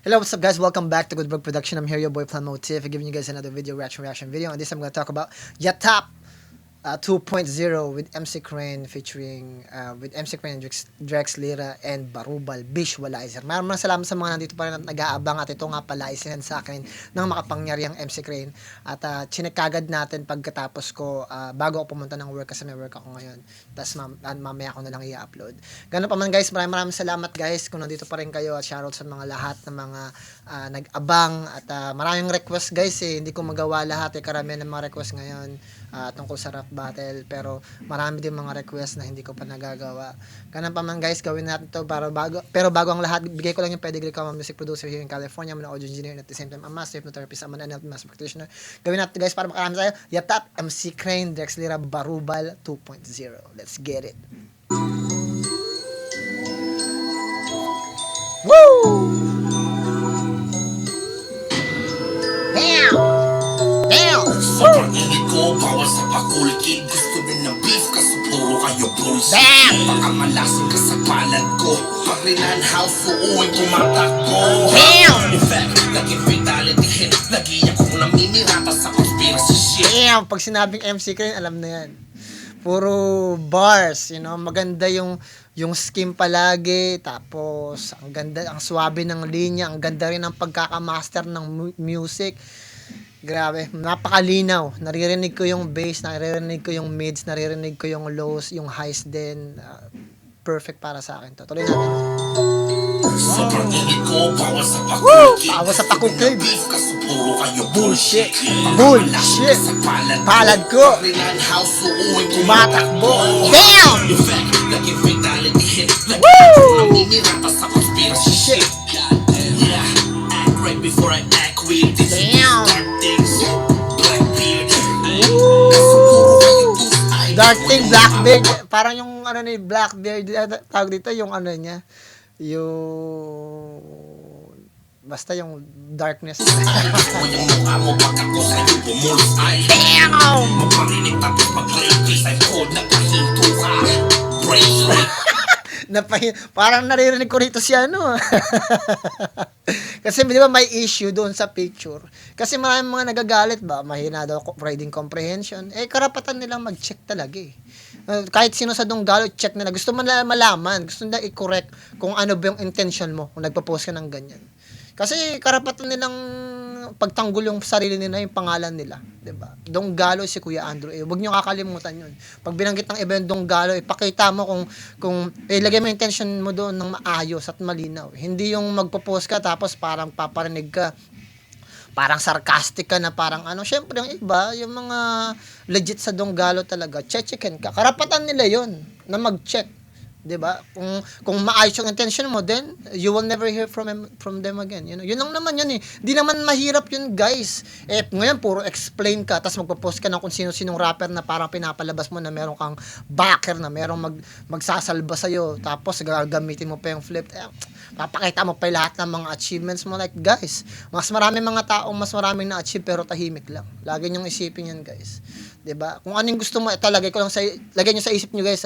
Hello, what's up guys? Welcome back to Good Vlog Production. I'm here, your boy Plan Motif, giving you guys another reaction video. And this I'm going to talk about Yatap 2.0 with MC Crane featuring with MC Crane, Drex Lira, and Barubal Visualizer. Maraming salamat sa mga nandito pa rin at nag-aabang, at ito nga pala isinend sa akin ng makapangyarihang MC Crane. At chinek agad natin pagkatapos ko bago ako pumunta ng work kasi may work ako ngayon. Tapos mamaya ako na lang i-upload. Ganun pa man guys, maraming salamat guys kung nandito pa rin kayo, at shoutout sa mga lahat ng mga nag-abang at maraming request guys hindi ko magawa lahat karamihan ng mga request ngayon tungkol sa rap battle, pero marami din mga request na hindi ko pa nagagawa. Ganun pa man guys, gawin natin to pero bago ang lahat, bigay ko lang yung pedigree ko, I'm a music producer here in California, I'm an audio engineer, and at the same time I'm a master hypnotherapist, I'm an NLP master practitioner. Gawin natin guys para makarami tayo. Yatap, MC Crane, Drex Lira, Barubal 2.0. Let's get it. Woo! Sobrang init ko, bawal sa pakulkid. Gusto din ng beef, kaso puro kayo bullshit. Baka malasing ka sa palad ko. Pag rinanhouse, uuwing tumatakbo. In fact, naging fatality hit. Lagi ako naminirata sa conspiracy shit. Damn! Pag sinabing MC Crane, alam na yan. Puro bars, maganda yung scheme palagi, tapos ang ganda, ang swabe ng linya, ang ganda rin ng pagkakamaster ng music. Grabe, napakalinaw. Naririnig ko yung bass, naririnig ko yung mids, naririnig ko yung lows, yung highs din. Perfect para sa akin to. Tuloy natin. Sobrang init ko, bawal sa pakulkid. Bawal sa pakulkid. Beef, kaso puro kayo bullshit. Bullshit. Palad ko. Pag rinanhouse, uuwing Tumatakbo. tumatakbo. Damn! In fact, naging fatality hit. Lagi ako naminirata sa conspiracy shit. Yeah, act right before I act weird. This is Damn! dark things, Blackbeard. Kaso puro kayo ay Dark thing, Blackbeard. Parang yung ni Blackbeard, tawag dito yung niya. Yung basta yung darkness. yung mukha mo pagka ko sa'yo bumulusay. Damn! Maparinig tapos mag-raise ay cold na pahinto ka. Bracelet. Parang naririnig ko rito si Kasi di ba may issue doon sa picture. Kasi maraming mga nagagalit ba, mahina daw reading comprehension. Karapatan nilang mag-check talaga kahit sino sa Donggalo, check nila. Gusto mo na malaman, gusto nila i-correct kung ano ba yung intention mo kung nagpo-post ka ng ganyan. Kasi karapatan nilang pagtanggol yung sarili nila, yung pangalan nila, 'di ba? Donggalo si Kuya Andrew. Huwag niyo kakalimutan 'yun. Pag binanggit ng iba yung Donggalo, ipakita mo kung ilagay mo yung intention mo doon ng maayos at malinaw. Hindi yung magpo-post ka tapos parang paparinig ka, parang sarcastic ka na parang syempre yung iba, yung mga legit sa Donggalo talaga, checkin ka. Karapatan nila 'yon na mag-check. 'Di ba? Kung maayos yung intention mo, then you will never hear from them again. Yun lang naman yun Di naman mahirap yun, guys. Ngayon puro explain ka, tapos magpo-post ka ng kung sino-sinong rapper na parang pinapalabas mo na meron kang backer, na merong magsasalba sa'yo, tapos gagamitin mo pa yung flip. Papakita mo pa lahat ng mga achievements mo. Like, guys, mas maraming mga taong mas maraming na-achieve pero tahimik lang. Lagi niyong isipin yan, guys. 'Di ba? Kung anong gusto mo, lagay niyo sa isip niyo, guys,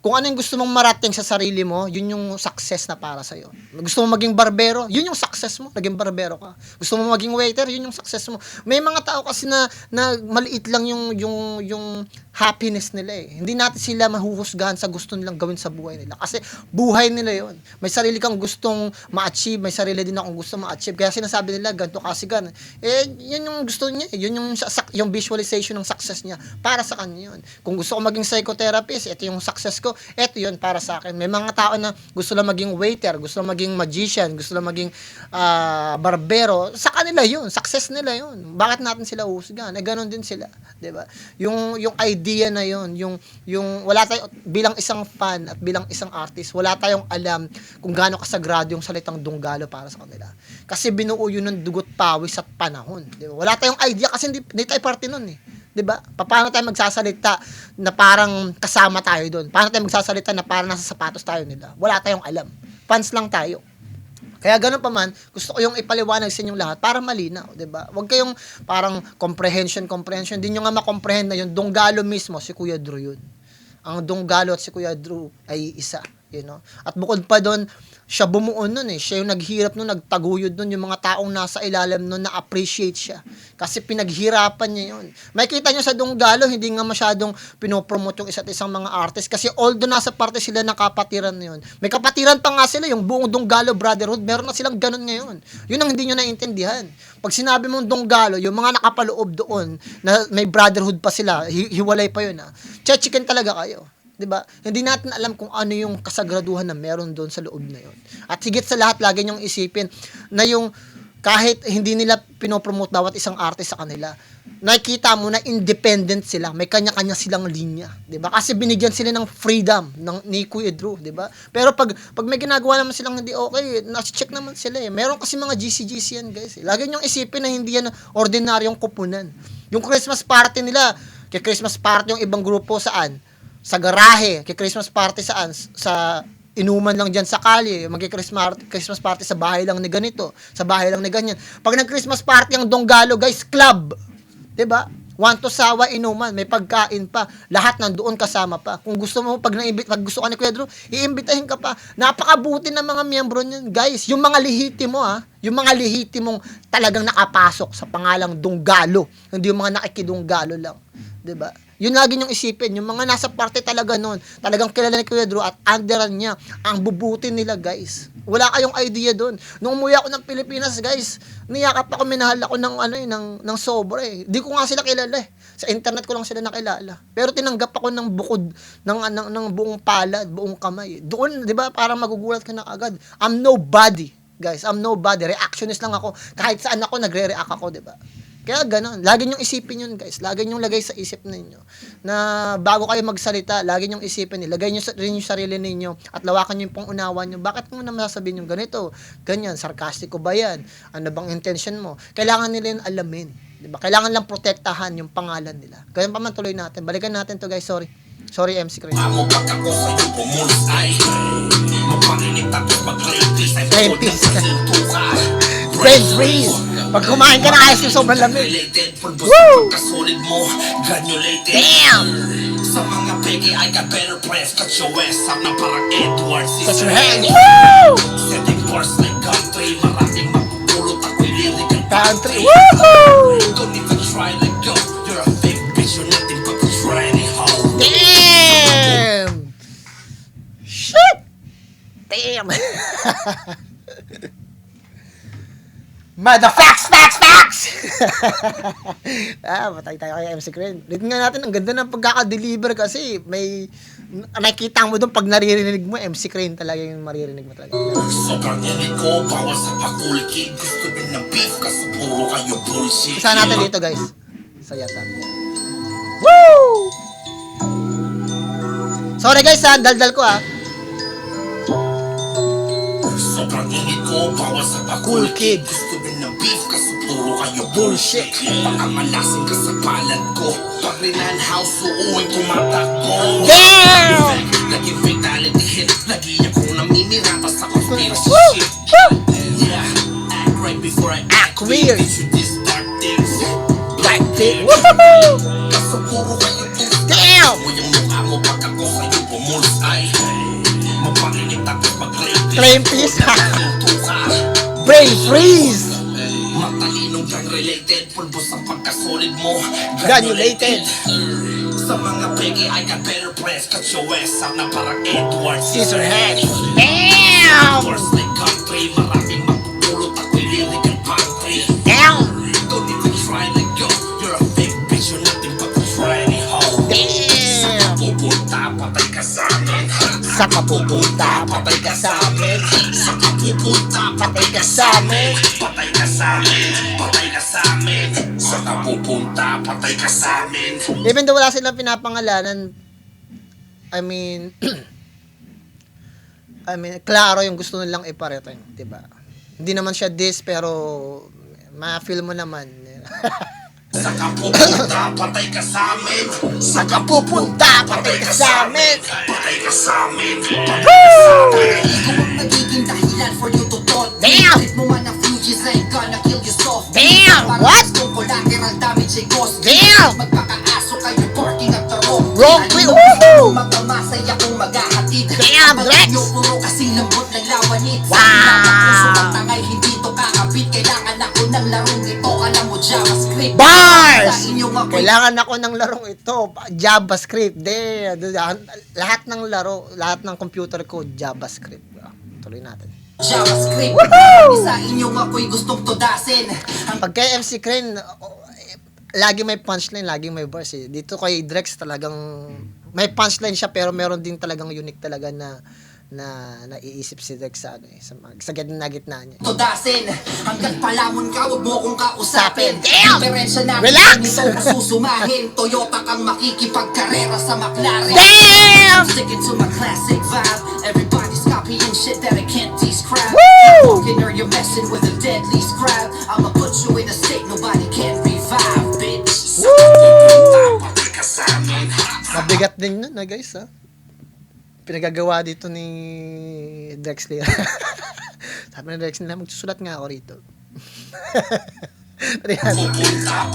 kung ano yung gusto mong marating sa sarili mo, yun yung success na para sa'yo. Gusto mo maging barbero, yun yung success mo, naging barbero ka. Gusto mo maging waiter, yun yung success mo. May mga tao kasi na maliit lang yung happiness nila Hindi natin sila mahuhusgahan sa gusto nilang gawin sa buhay nila. Kasi buhay nila yun. May sarili kang gustong ma-achieve, may sarili din akong gusto ma-achieve. Kaya sinasabi nila, ganito kasi gan. Yun yung gusto niya. Yun yung visualization ng success niya. Para sa kanya yun. Kung gusto ko maging psychotherapist, ito yung success ko. Eto yun para sa akin. May mga tao na gusto lang maging waiter, gusto lang maging magician, gusto lang maging barbero. Sa kanila yun. Success nila yun. Bakit natin sila uhusgahan? Ganon din sila. 'Di ba? Yung idea na yun, yung wala tayo, bilang isang fan at bilang isang artist, wala tayong alam kung gaano kasagrado yung salitang Donggalo para sa kanila. Kasi binuo yun ng dugot, pawis at panahon. 'Di ba? Wala tayong idea kasi hindi tayo parte nun 'Di ba? Paano tayo magsasalita na parang kasama tayo doon? Paano tayo magsasalita na parang nasa sapatos tayo nila? Wala tayong alam. Fans lang tayo. Kaya gano'n pa man, gusto ko yung ipaliwanag sa inyong lahat para malinaw, 'di ba? Huwag kayong parang comprehension, hindi nyo nga makomprehend na yung Donggalo mismo, si Kuya Drew yun. Ang Donggalo at si Kuya Drew ay isa. You know? At bukod pa doon, siya bumuo nun eh. Siya yung naghirap nun, nagtaguyod nun. Yung mga taong nasa ilalim nun na-appreciate siya. Kasi pinaghirapan niya yun. Makikita niyo sa Donggalo, hindi nga masyadong pinopromote yung isa't isang mga artist. Kasi although nasa parte sila ng kapatiran na yun. May kapatiran pa nga sila, yung buong Donggalo Brotherhood, meron na silang ganun ngayon. Yun ang hindi nyo naiintindihan. Pag sinabi mong Donggalo, yung mga nakapaloob doon, na may brotherhood pa sila, hiwalay pa yun ha. Chicken talaga kayo. 'Di ba? Hindi natin alam kung ano yung kasagraduhan na meron doon sa loob na 'yon. At higit sa lahat, lagi niyong isipin na yung kahit hindi nila pinopromote bawat isang artist sa kanila, nakikita mo na independent sila, may kanya-kanya silang linya, 'di ba? Kasi binigyan sila ng freedom ni Kuya Drew, 'di ba? Pero pag may ginagawa naman silang hindi okay, na-check naman sila eh. Meron kasi mga GC yan, guys. Lagi niyong isipin na hindi yan ordinaryong kupunan. Yung Christmas party nila, kay Christmas party yung ibang grupo saan? Sa garahe, kay Christmas party saan? Sa inuman lang dyan sa kalye, Christmas party sa bahay lang ni ganito, sa bahay lang ni ganyan. Pag nag-Christmas party ang Donggalo, guys, club. 'Di ba? Wanto sawa inuman, may pagkain pa, lahat nandoon kasama pa. Kung gusto mo, pag gusto ka ni Kuya Drew, iimbitahin ka pa. Napakabuti ng mga miyembro niyan, guys. Yung mga lihitimo yung mga lihitimong talagang nakapasok sa pangalang Donggalo, hindi yung mga nakikidonggalo lang. 'Di ba? Yun lagi niyong isipin, yung mga nasa parte talaga noon, talagang kilala ni Kuya Drew at underan niya, ang bubuti nila, guys. Wala kayong idea doon. Nung umuwi ako ng Pilipinas, guys, niyakap ako, minahal ako ng sobra eh. Di ko nga sila kilala eh. Sa internet ko lang sila nakilala. Pero tinanggap ako ng bukod ng buong palad, buong kamay. Doon, 'di ba, parang magugulat ka na agad. I'm nobody, guys. I'm nobody. Reactionist lang ako. Kahit saan ako nagre-react ako, 'di ba? Kaya gano'n. Lagi niyong isipin yun, guys. Lagi niyong lagay sa isip ninyo na bago kayo magsalita, lagi niyong isipin, ilagay niyo rin yung sarili ninyo at lawakan niyo yung pang-unawa niyo. Bakit mo naman sasabihin yung ganito? Ganyan, sarcastic ba yan? Ano bang intention mo? Kailangan nila yung alamin. Diba? Kailangan lang protektahan yung pangalan nila. Ganyan pa man, tuloy natin. Balikan natin to, guys. Sorry, MC Chris. Amo pag ako sa'yo pumulusay, mapanginig tapos mag-rapies ay Rapies. sa sintuka. Brain freeze! Pag kumain ka na ice cream, sobrang lamig. Related, pulbos Woo! na pagkasolid mo, granulated. Damn! Sa mga peke, I got better friends. Cut your ass up na parang Edward Scissorhands. Scissorhands. Woo! Setting bars like country, maraming mapupulot ako'y lyrical Country. country. Woohoo! Don't even try to go, you're a fake bitch, you're nothing but a tranny hoe. Damn! Shit! Damn! Facts! Patay tayo kay MC Crane. Tignan nga natin, ang ganda ng pagkaka-deliver kasi may nakikita mo doon pag naririnig mo, MC Crane talaga yung maririnig mo talaga. Sobrang inig ko, bawal sa pakulkid. Gusto din ng beef, kasi puro kayo bullshit. Isa natin dito, guys. Saya tayo. Woo! Sorry guys, daldal ko Sobrang inig ko, bawal sa Cool pakulkid. kid. Gusto din ng beef, kasi puro kayo bullshit. Baka malasin ka sa palad ko. Pag rinan house, uuwing tumatakbo. Damn! Naging fatality hit. Lagi akong naminirata sa conspiracy Woo! shit. Woo! Yeah, act right before I Act weird. Bitch with this dark things. Black thing. Woohoo! Kaso puro kayo bullshit. Damn! Mo yung mukha mo pag ako sa'yo bumulusay. Mapanginig tapos mag-rape. Claim peace. Tuka. Brain freeze. Matalinong gang related. Pulbos ang pagkasolid mo, Granulated. Sa mga peke, I got better friends. Cut your ass out na parang Edward Scissorhands. Scissorhands. Damn! Worse like country, maraming mapupulot ako'y lyrical pantry. Damn! Don't even try to go, you're a fake bitch, you're nothing but a tranny hoe. Damn! Pupunta, patay ka sa amin. Sa kapupunta, patay ka sa amin. Sa kapupunta, Patay ka sa amin. patay ka sa amin. Patay ka sa amin. Sa kapupunta, patay ka sa amin. Even though wala silang pinapangalanan, I mean, klaro yung gusto nilang iparating, diba? Hindi naman siya diss, pero ma-feel mo naman. Sa kapupunta, patay ka sa amin. Sa kapupunta, patay ka sa amin. Patay ka sa amin. Ikaw ang nagiging dahilan for you to talk. Damn! Treat mo man ang fugees ain't gonna kill you soft. Damn! Parang What? gustong collateral damage ay ghost. Damn! Magpakaaso kayo parking at the wrong Wrong way. At Woohoo! magmamasay akong maghahatid. Damn, Kapag Drex! inyo JavaScript. Bars! Sa inyo ako'y Kailangan ako ng larong ito. JavaScript. Lahat ng laro, lahat ng computer code, JavaScript. Tuloy natin. JavaScript. Sa inyo ako'y gustong tudasin. Pag kay MC Crane, lagi may punchline, lagi may verse eh. Dito kay Drex talagang may punchline siya pero meron din talagang unique talaga na naiisip si Drex sa ano eh, sa gitna niya. Tudasin. Hanggat palamon ka, wag mo kong kausapin. Damn! Diferensya natin Relax! nito kung susumahin. Toyota kang makikipagkarera sa McLaren. Damn! Sticking to my classic vibe. Everybody's copying shit that I can't describe. Woo! Talking or you're messing with a deadly scribe. I'ma put you in a state nobody can revive, bitch. Mabigat din yun na guys ha. Pinagagawa dito ni Drex Lira. Sabi ni Drex nila, magsusulat nga ako rito.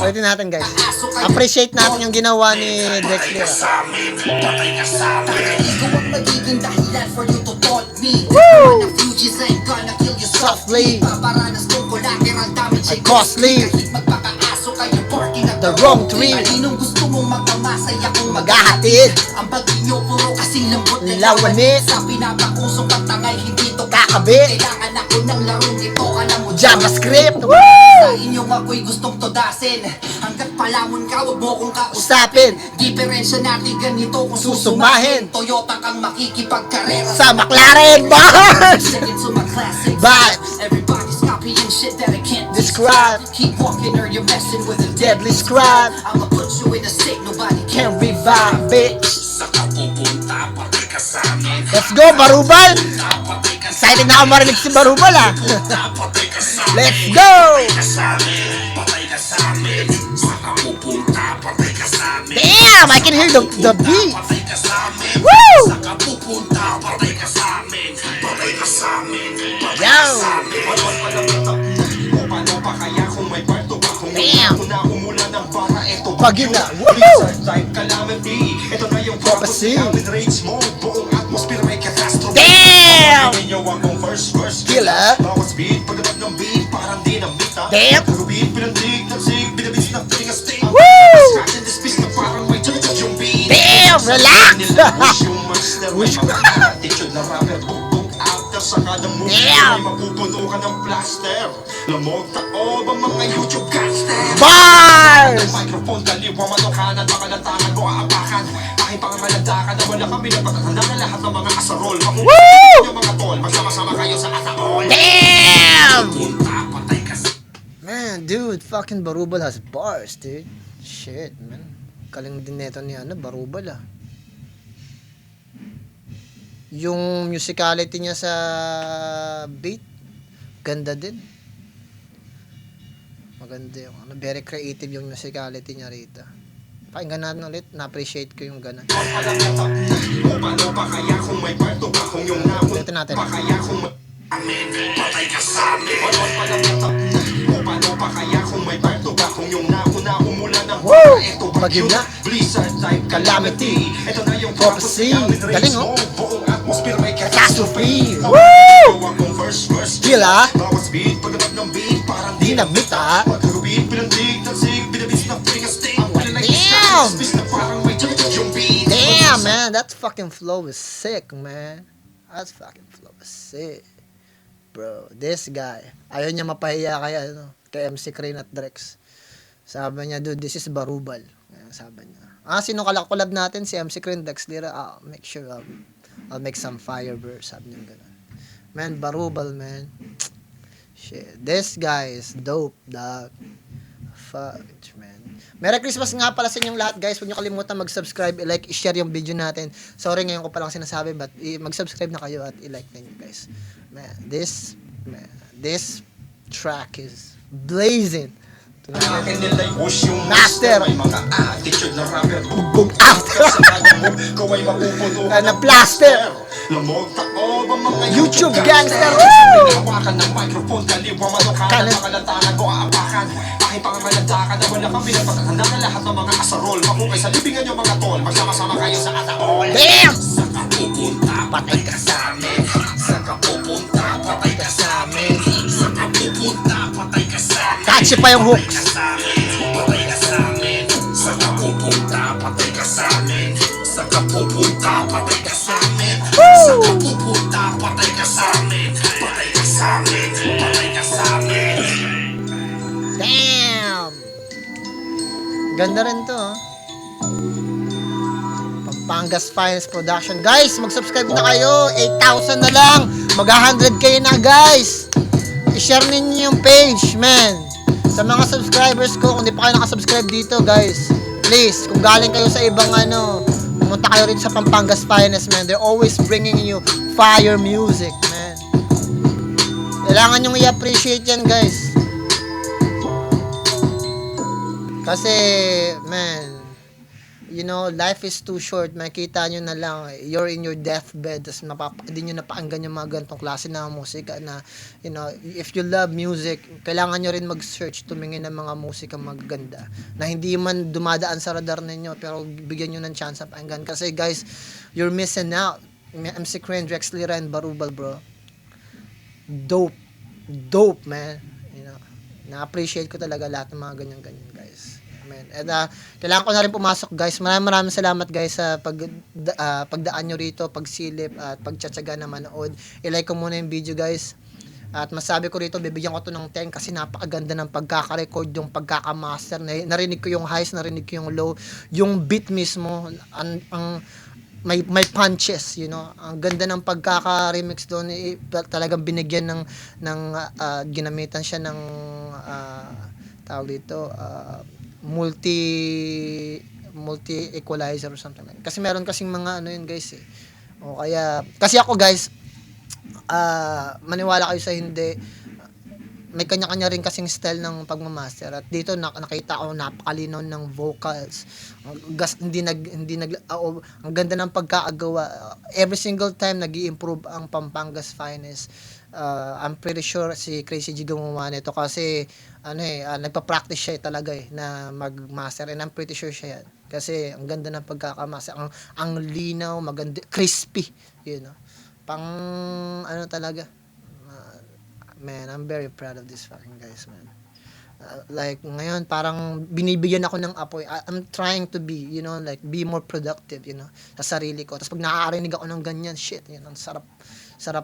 Ulitin natin guys. Appreciate natin yung ginawa ni Drex Lira. Ikaw ang magiging dahilan for you to taunt me. Woo! Fugees ain't gonna kill you softly. Paparanas kong collateral damage ay costly. Kahit magpakaaso kayo parking at The wrong tree. Alinong gusto mong magpamasay akong Maghahatid. Ang pag-inyo puro kasing lambot na Lawanit. Sa pinapakusong pagtangay hindi to Kakabit. Kailangan ako ng larong ito. Alam mo JavaScript. Sa inyo ako'y gustong tudasin. Hanggat palamon ka, wag mo kong kausapin. Diferensya natin ganito kung Susumahin. susumahin. Toyota kang makikipagkarera Sa McLaren bars. Second to my classic Vibes. Everybody's copying shit that I can't Describe. Keep walking or you're messing with a Deadly scribe. I'ma put you in a state nobody can Can revive, bitch. Saka pupunta, patay ka sa amin. Let's go, Barubal. Patay ka sa Excited na ako marinig si Barubal ah. patay ka sa amin. Let's go. Patay ka sa amin. Saka pupunta, patay ka sa amin. Damn, I can hear the beat. Patay ka sa amin. Woo! Saka pupunta, patay ka sa amin. Patay ka sa amin. Patay Yo. ka sa amin. Paano pa kaya kung may parto ba? Kung Damn. una umulan ng para eto Bagyo na. Woohoo! Blizzard type calamity. Ito na yung Prophecy. prophecy. With rage mode, buong atmosphere may catastrophe. Damn! Pagkakin niyo akong verse Killer. Bawas beat, pagdadag ng beat, parang dinamita. Damn. Beat, pinandig, nagsig, binabis na piling a sting. Woo! Scratch and this piece na parang may judge yung beat. Damn, relax. Wish yung master, may mga attitude na rapper. Bugtong after sa kada move. Damn. May mapupuno ka ng plaster. Lamog taob ang mga YouTube gangster. Bars. Microphone, kaliwa, manokanan, makalantangan mo aapakan. Kahit pangangalandakan na wala kami napagkakanda na lahat ng mga asarol. Woo! Yung mga tol, magsama-sama kayo sa ataol. Damn. pupunta, patay ka sa Man, dude, fucking Barubal has bars, dude. Shit, man. Kaling din neto ni Barubal ah. Yung musicality niya sa beat, ganda din. Maganda yung very creative yung musicality niya rito. Pakinggan natin ulit, na-appreciate ko yung gana. Paano pa kaya kung may parto ba? Kung yung namun Ulitin natin. pa kaya kung may amin. Patay ka sa amin. Paano pa kaya kung may parto ba? Kung yung nauna umulan ng Woo! para eto Bagyo na. Blizzard type calamity. Ito na yung Prophecy. Galing, oh. Buong atmosphere may Catastrophe. Woo! Akong verse Killer. Bawas beat, pagdadag ng beat, parang Dinamita. Pagkagubit, pinandig, tansig, binabis na piling a sting. Damn! Bis na parang may judge yung beat. Damn, man, that fucking flow is sick, man. That fucking flow is sick. Bro, this guy, ayaw niya mapahiya kay MC Crane at Drex. Sabi niya, dude, this is Barubal. Ayan, sabi niya. Sino collab natin? Si MC Crane, Drex Lira. Make sure I'll make some fire, bro. Sabi niya gano'n. Man, Barubal, man. Shit, this guy is dope, dog. Fuck, man. Merry Christmas nga pala sa inyong lahat, guys. Huwag niyo kalimutan mag-subscribe, i-like, i-share yung video natin. Sorry ngayon ko palang sinasabi, but mag-subscribe na kayo at i-like na nyo, guys. Man, this track is blazing. Akin nila'y push yung Master. May mga attitude na rapper. Boom after. Sa kada move, ikaw ay mapupuno Na plaster. Lamog taob ang mga YouTube gangster. Hawakan ng microphone, kaliwa, manokanan, makalantangan mo aapakan. Kahit pangangalandakan na wala kang pinapagkakanda na lahat ng mga asarol. Makukay sa libingan yung mga tol, magsama-sama kayo sa ataol. Damn! Saka pupunta, patay ka sa amin. Saka pupunta, patay ka sa amin. Saka pupunta, patay ka sa amin. Catchy pa yung hooks. Sa amin. Patay ka sa amin. Damn! Ganda rin to, oh. Pampangas Finest Production. Guys, mag-subscribe na kayo. 8,000 na lang. Mag-100k na, guys. I-share ninyo yung page, man. Sa mga subscribers ko, kung di pa kayo nakasubscribe dito, guys, please, kung galing kayo sa ibang pumunta kayo rin sa Pampangas Finest, man. They're always bringing you fire music, man. Kailangan nyo i-appreciate yan, guys. Kasi, man, you know, life is too short. Makita nyo na lang, you're in your deathbed, tapos hindi nyo napaanggan yung mga ganitong klase na musika na, you know, if you love music, kailangan nyo rin mag-search, tumingin ng mga musika magaganda, na hindi man dumadaan sa radar ninyo, pero bigyan nyo ng chance na paanggan. Kasi, guys, you're missing out. MC Crane, Rex Lira, and Barubal, bro. Dope, man. You know, na-appreciate ko talaga lahat ng mga ganyan-ganyan, guys. Amen. And kailangan ko na rin pumasok, guys. Maraming salamat, guys, sa pagdaan nyo rito, pagsilip at pagtsatsaga na manood. I-like ko muna yung video, guys. At masabi ko rito, bibigyan ko to ng 10 kasi napakaganda ng pagkaka-record, yung pagkaka-master. Narinig ko yung highs, narinig ko yung low, yung beat mismo, may punches, you know. Ang ganda ng pagkaka-remix doon, talagang binigyan ng ginamitan siya ng tawag dito, multi equalizer or something like. Kasi meron kasing mga yun, guys, eh. O kaya kasi ako, guys, maniwala kayo sa hindi, may kanya-kanya rin kasing style ng pagmamaster, at dito nakita ko napakalinaw ng vocals. Ang ganda ng pagkakagawa. Every single time nag-i-improve ang Pampangas Finest. I'm pretty sure si Crazy G gumawa nito kasi nagpa-practice siya talaga na mag-master, and I'm pretty sure siya yan. Kasi ang ganda ng pagkakamaster, ang linaw, maganda, crispy, you know. Talaga. Man, I'm very proud of this fucking guys, man. Like, ngayon, parang binibigyan ako ng apoy. I'm trying to be, you know, like, be more productive, you know, sa sarili ko. Tapos pag nakakarinig ako ng ganyan, shit, you know, sarap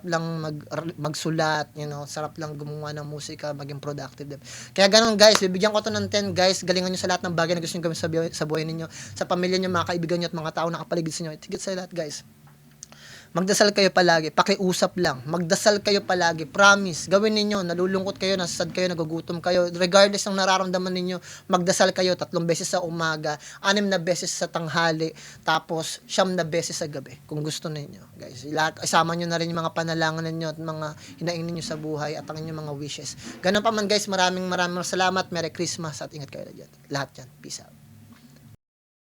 lang magsulat, you know, sarap lang gumawa ng musika, maging productive. Kaya ganun, guys, bibigyan ko to ng 10, guys. Galingan nyo sa lahat ng bagay na gusto nyo gawin sa buhay ninyo, sa pamilya nyo, mga kaibigan nyo, at mga tao na kapaligid sa inyo. Tigit sa lahat, guys. Magdasal kayo palagi, pakiusap lang. Magdasal kayo palagi, promise. Gawin ninyo, nalulungkot kayo, nasasad kayo, nagugutom kayo. Regardless ng nararamdaman ninyo, magdasal kayo 3 beses sa umaga, 6 na beses sa tanghali, tapos 9 na beses sa gabi. Kung gusto ninyo, guys. Isama nyo na rin yung mga panalangin ninyo at mga hinaing ninyo sa buhay at ang inyong mga wishes. Ganun pa man, guys, maraming salamat. Merry Christmas at ingat kayo dyan. Lahat yan. Peace out.